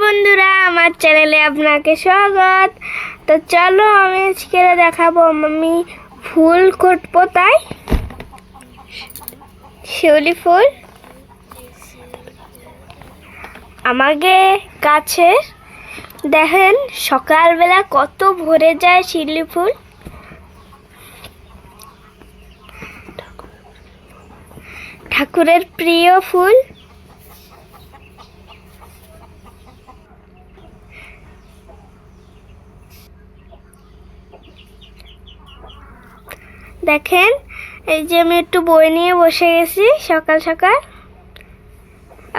বন্ধুরা, আমার চ্যানেলে আপনাকে স্বাগত। তো চলো আমি আজকে দেখাবো আমি ফুল কাটবো, তাই শিউলি ফুল আমাকে গাছে দেখেন সকালবেলা কত ভরে যায় শিউলি ফুল। ঠাকুরের প্রিয় ফুল। দেখেন এই যে আমি একটু বই নিয়ে বসে গেছি সকাল সকাল।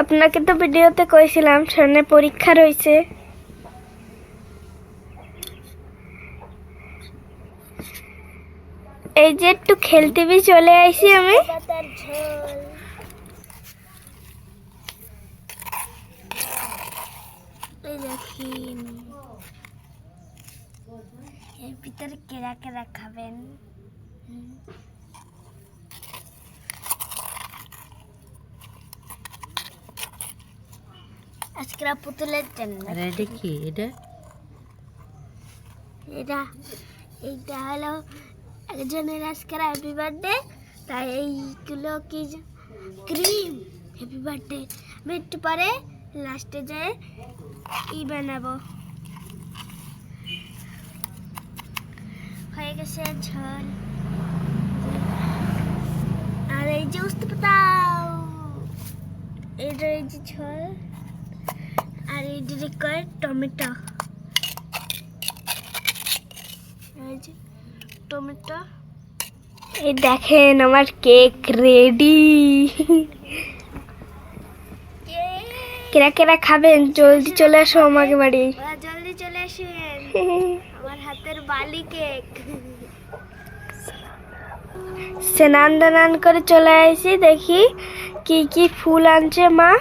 আপনাকে তো ভিডিওতে কইছিলাম সামনে পরীক্ষা রয়েছে। এই যে একটু খেলতে বি চলে আইছি আমি। এই দেখেন এর ভিতরে কেরা কেরা খাবেন। আজকে পুতুলের জন্য এটা কি? এটা এটা এইটা হলো একজনের আজকে হ্যাপি বার্থডে, তাই এইগুলো কি ক্রিম হ্যাপি বার্থডে। আমি একটু পরে লাস্টে যেয়ে বানাবো। হয়ে গেছে ঝোল। আর এই যে উস্তে পাতাও, এইটা এই যে ঝোল। আর এই যে কয় টমেটো, এই যে টমেটো। এই দেখেন আমার কেক রেডি। কেরা কেরা খাবেন জলদি চলে আসো আমাকে বাড়ি। জলদি চলে আসেন, আমার হাতের বালি কেক। স্নান দান করে চলে আসি, দেখি কি কি ফুল আনছে মা।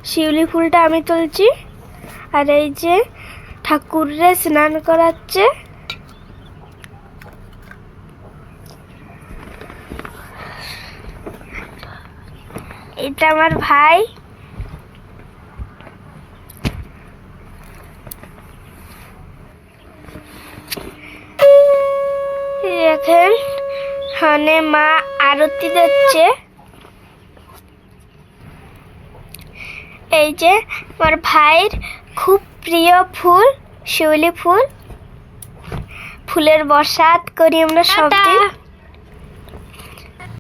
শিউলি ফুলটা আমি তুলছি, আর এই যে ঠাকুরে স্নান করাচ্ছে। এটা আমার ভাই। দেখেন হানে মা আরতি দিচ্ছে। এই যে আমার ভাইয়ের খুব প্রিয় ফুল শিউলি ফুল। ফুলের বসাত করি আমরা সব দিন।